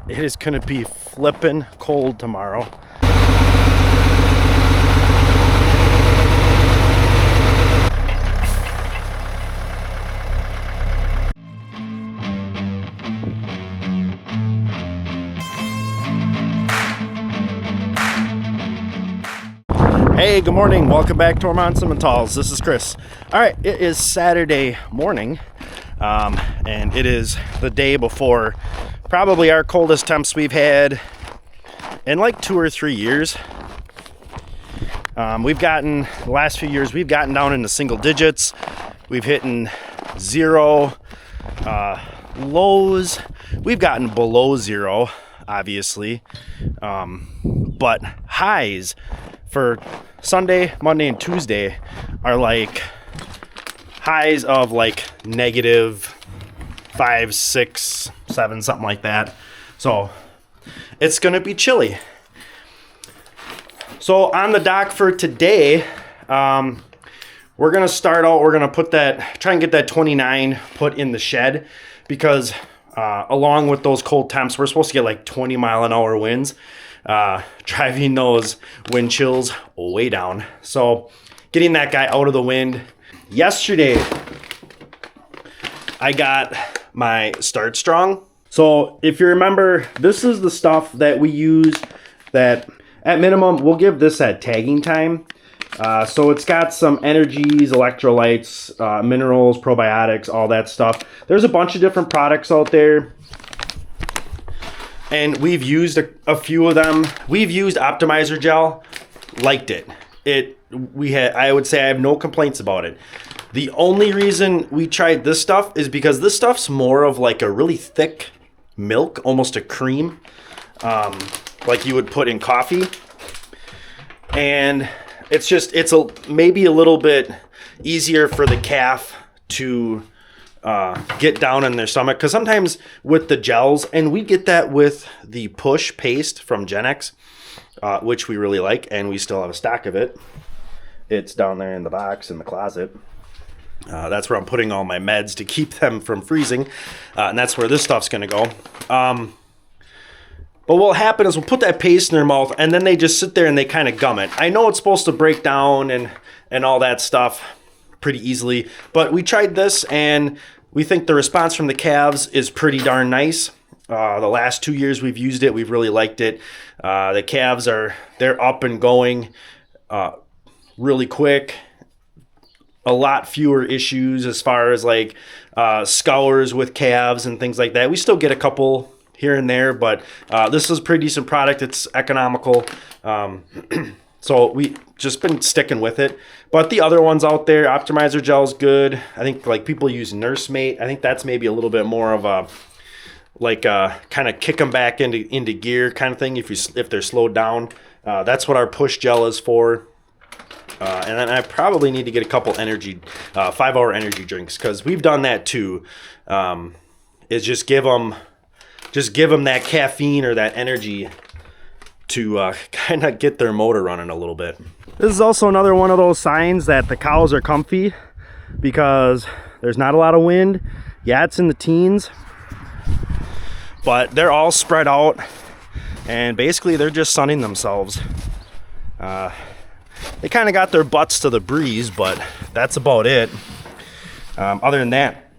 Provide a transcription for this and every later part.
it is gonna be flippin' cold tomorrow. Hey, good morning. Welcome back to Ohrmundt Simmentals. This is Chris. All right, it is Saturday morning, and it is the day before probably our coldest temps we've had in like 2 or 3 years. The last few years, we've gotten down into single digits. We've hit zero lows. We've gotten below zero, obviously, but highs for Sunday, Monday, and Tuesday are like highs of like -5, 6, 7, something like that. So it's gonna be chilly. So on the dock for today, we're gonna start out. We're gonna try and get that 29 put in the shed, because along with those cold temps, we're supposed to get like 20-mile-an-hour winds. Driving those wind chills way down. So getting that guy out of the wind. Yesterday, I got my Start Strong. So if you remember, this is the stuff that we use that at minimum, we'll give this at tagging time. So it's got some energies, electrolytes, minerals, probiotics, all that stuff. There's a bunch of different products out there, and we've used a few of them. We've used Optimizer Gel, liked it. I would say I have no complaints about it. The only reason we tried this stuff is because this stuff's more of like a really thick milk, almost a cream, like you would put in coffee. And it's maybe a little bit easier for the calf to get down in their stomach, because sometimes with the gels, and we get that with the push paste from Gen X, which we really like, and we still have a stack of it. It's down there in the box in the closet. That's where I'm putting all my meds to keep them from freezing, and that's where this stuff's gonna go. But what'll happen is we'll put that paste in their mouth, and then they just sit there and they kind of gum it. I know it's supposed to break down and all that stuff pretty easily, but we tried this, and we think the response from the calves is pretty darn nice. The last 2 years we've used it, we've really liked it. The calves they're up and going really quick. A lot fewer issues as far as like scours with calves and things like that. We still get a couple here and there, but this is a pretty decent product. It's economical. So we just been sticking with it. But the other ones out there, Optimizer Gel is good. I think like people use Nursemate. I think that's maybe a little bit more of a kind of kick them back into gear kind of thing if they're slowed down. That's what our push gel is for. And then I probably need to get a couple 5-hour energy drinks, because we've done that too. Is just give them that caffeine or that energy to kind of get their motor running a little bit. This is also another one of those signs that the cows are comfy, because there's not a lot of wind. Yeah, it's in the teens, but they're all spread out, and basically they're just sunning themselves. They kind of got their butts to the breeze, but that's about it. Other than that,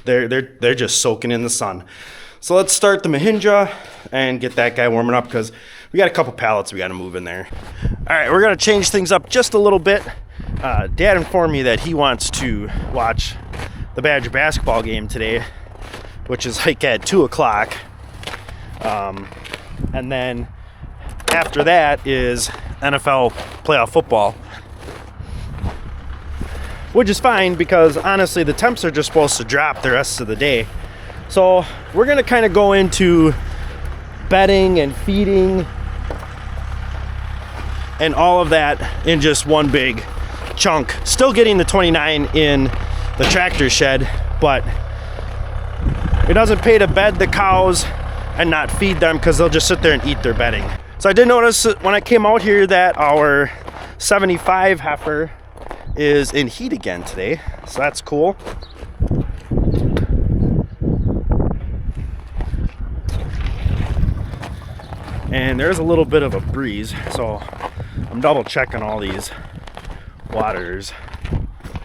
they're just soaking in the sun. So let's start the Mahindra and get that guy warming up, because we got a couple pallets we got to move in there. All right, we're going to change things up just a little bit. Dad informed me that he wants to watch the Badger basketball game today, which is like at 2 o'clock. And then after that is NFL playoff football, which is fine, because honestly the temps are just supposed to drop the rest of the day. So we're going to kind of go into bedding and feeding and all of that in just one big chunk. Still getting the 29 in the tractor shed, but it doesn't pay to bed the cows and not feed them, because they'll just sit there and eat their bedding. So I did notice when I came out here that our 75 heifer is in heat again today, so that's cool. and there's a little bit of a breeze, so I'm double checking all these waters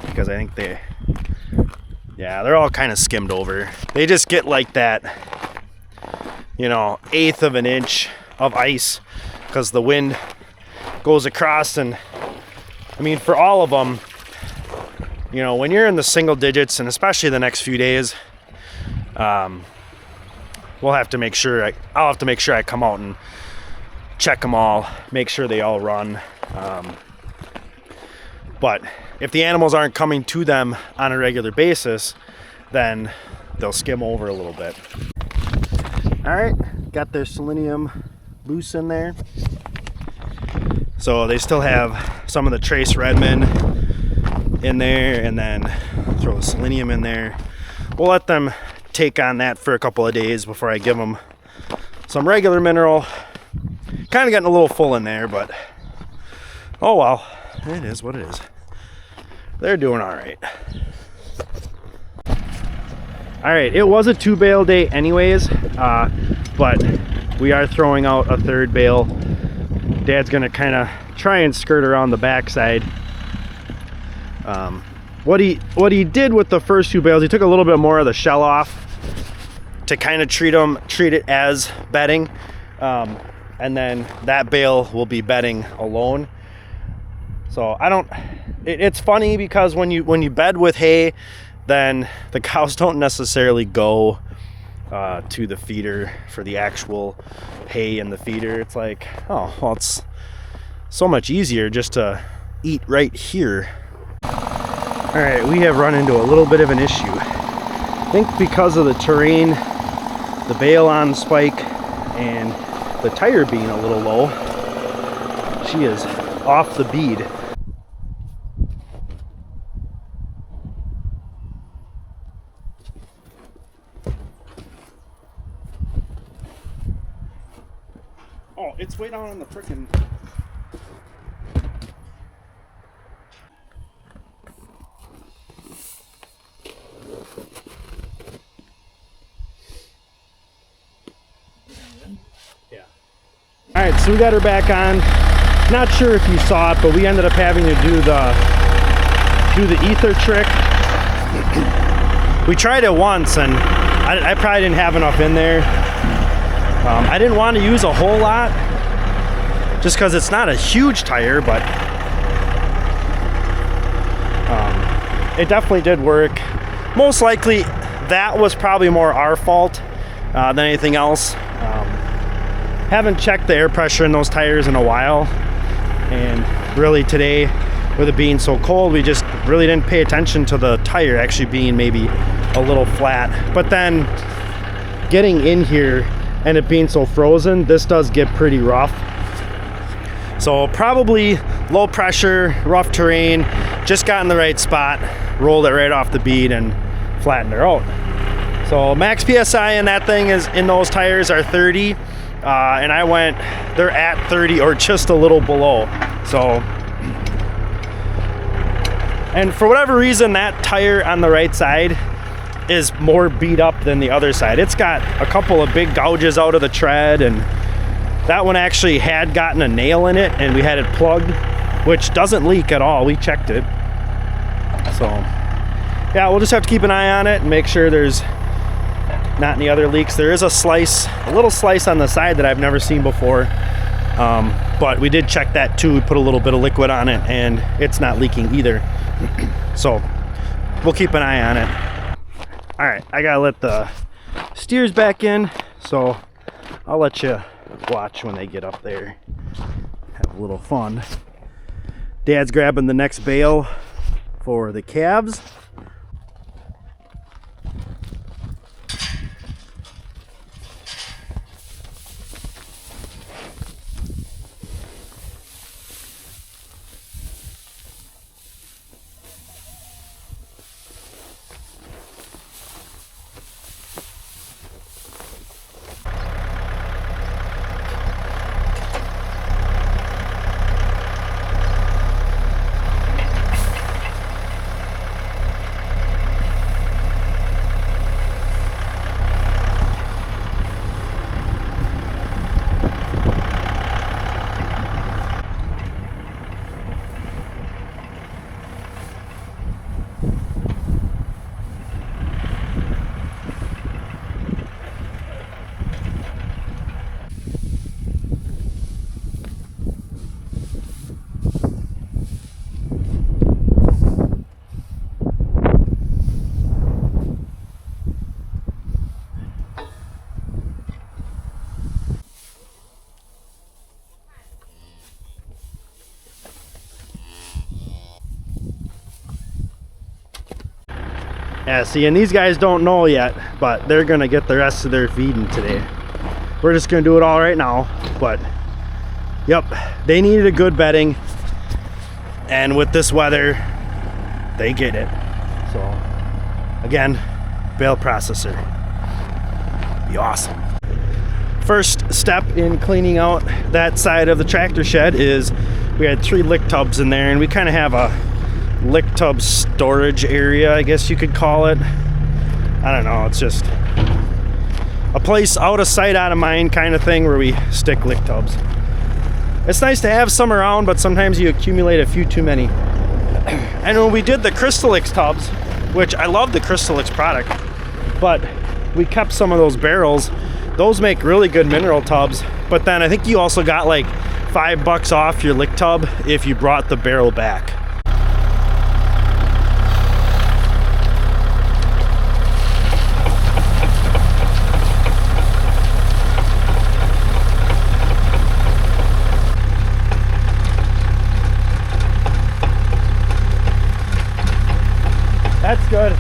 because I think they're all kind of skimmed over. They just get like that, you know, eighth of an inch of ice because the wind goes across. And I mean, for all of them, you know, when you're in the single digits, and especially the next few days, we'll have to make sure I'll have to make sure I come out and check them all, make sure they all run. But if the animals aren't coming to them on a regular basis, then they'll skim over a little bit. All right, got their selenium loose in there. So they still have some of the trace Redmond in there, and then throw the selenium in there. We'll let them take on that for a couple of days before I give them some regular mineral. Kind of getting a little full in there, but oh well, it is what it is. They're doing all right. All right, it was a 2-bale day anyways, but we are throwing out a 3rd bale. Dad's gonna kind of try and skirt around the backside. What he did with the first 2 bales, he took a little bit more of the shell off to kind of treat it as bedding, and then that bale will be bedding alone. So it's funny because when you bed with hay, then the cows don't necessarily go to the feeder for the actual hay in the feeder. It's like, oh well, it's so much easier just to eat right here. All right, we have run into a little bit of an issue. I think because of the terrain, the bale on spike, and the tire being a little low, she is off the bead. Oh, it's way down on the frickin'... Alright, so we got her back on. Not sure if you saw it, but we ended up having to do the ether trick. We tried it once, and I probably didn't have enough in there. I didn't want to use a whole lot, just because it's not a huge tire, but it definitely did work. Most likely, that was probably more our fault than anything else. Haven't checked the air pressure in those tires in a while, and really today, with it being so cold, we just really didn't pay attention to the tire actually being maybe a little flat. But then getting in here and it being so frozen, this does get pretty rough. So probably low pressure, rough terrain, just got in the right spot, rolled it right off the bead and flattened her out. So max PSI in that thing is, in those tires, are 30. And they're at 30 or just a little below. So, and for whatever reason, that tire on the right side is more beat up than the other side. It's got a couple of big gouges out of the tread, and that one actually had gotten a nail in it, and we had it plugged, which doesn't leak at all. We checked it. So, yeah, we'll just have to keep an eye on it and make sure there's not any other leaks. There is a little slice on the side that I've never seen before, but we did check that too. We put a little bit of liquid on it, and it's not leaking either. So we'll keep an eye on it. All right, I gotta let the steers back in, so I'll let you watch when they get up there. Have a little fun. Dad's grabbing the next bale for the calves. Yeah, see, and these guys don't know yet, but they're gonna get the rest of their feeding today. We're just gonna do it all right now, but yep, they needed a good bedding, and with this weather, they get it. So, again, bale processor, be awesome. First step in cleaning out that side of the tractor shed is we had 3 lick tubs in there, and we kind of have a lick tub storage area, I guess you could call it. I don't know, it's just a place out of sight, out of mind kind of thing where we stick lick tubs. It's nice to have some around, but sometimes you accumulate a few too many. And when we did the Crystalix tubs, which I love the Crystalix product, but we kept some of those barrels. Those make really good mineral tubs, but then I think you also got like $5 off your lick tub if you brought the barrel back. That's good.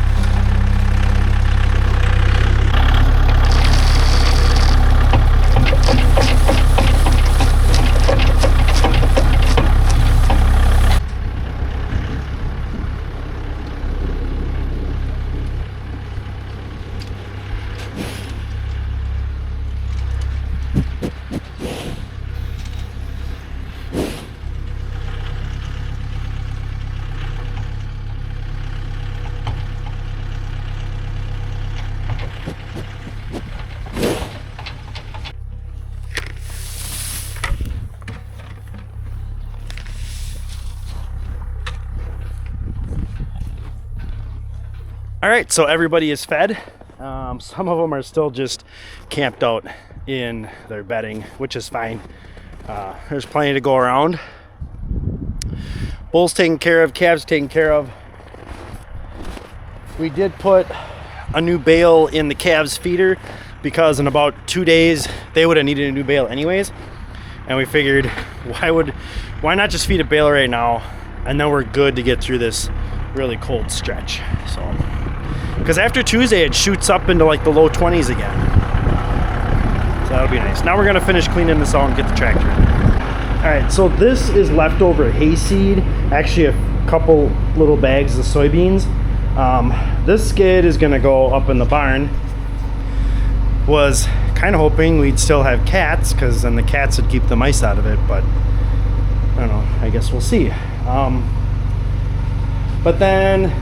All right, so everybody is fed. Some of them are still just camped out in their bedding, which is fine. There's plenty to go around. Bulls taken care of, calves taken care of. We did put a new bale in the calves feeder because in about 2 days they would have needed a new bale anyways. And we figured why not just feed a bale right now, and then we're good to get through this really cold stretch. So, because after Tuesday it shoots up into like the low 20s again, so that'll be nice. Now we're gonna finish cleaning this out and get the tractor in. All right, so this is leftover hayseed, actually a couple little bags of soybeans. This skid is gonna go up in the barn. Was kind of hoping we'd still have cats, because then the cats would keep the mice out of it, but I don't know, I guess we'll see. But then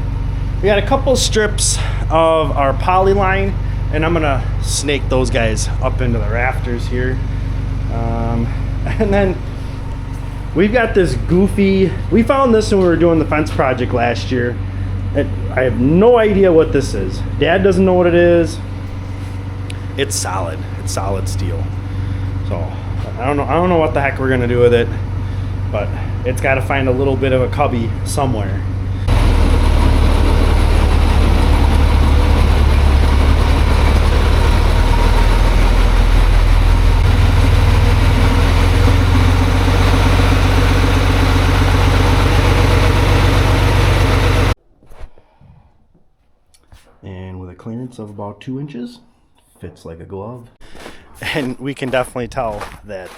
we got a couple strips of our poly line, and I'm gonna snake those guys up into the rafters here. And then we've got this goofy, we found this when we were doing the fence project last year. I have no idea what this is. Dad doesn't know what it is. It's solid steel. So I don't know what the heck we're gonna do with it, but it's got to find a little bit of a cubby somewhere. And with a clearance of about 2 inches, fits like a glove. And we can definitely tell that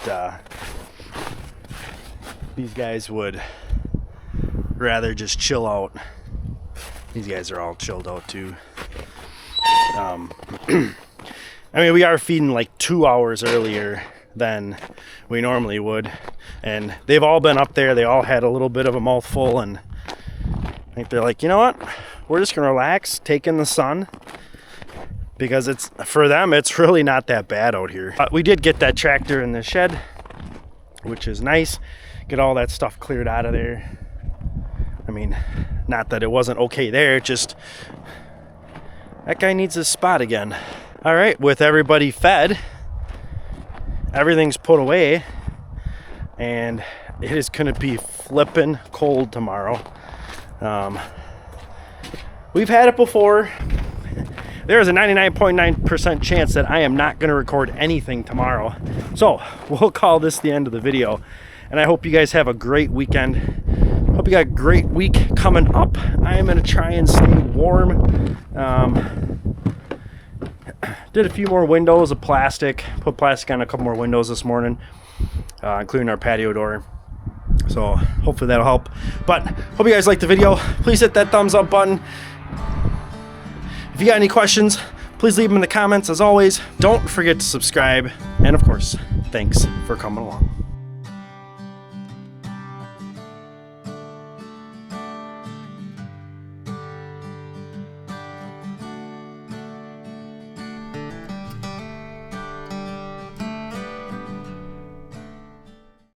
these guys would rather just chill out. These guys are all chilled out too. I mean, we are feeding like 2 hours earlier than we normally would, and they've all been up there. They all had a little bit of a mouthful, and I think they're like, you know what, we're just gonna relax, take in the sun, because it's, for them, it's really not that bad out here. We did get that tractor in the shed, which is nice. Get all that stuff cleared out of there. I mean, not that it wasn't okay there, just that guy needs his spot again. All right, with everybody fed, everything's put away, and it is gonna be flipping cold tomorrow. We've had it before. There is a 99.9% chance that I am not going to record anything tomorrow. So we'll call this the end of the video. And I hope you guys have a great weekend. Hope you got a great week coming up. I am going to try and stay warm. Did a few more windows of plastic. Put plastic on a couple more windows this morning, including our patio door. So hopefully that'll help. But hope you guys liked the video. Please hit that thumbs up button. If you got any questions, please leave them in the comments. As always, don't forget to subscribe. And of course, thanks for coming along.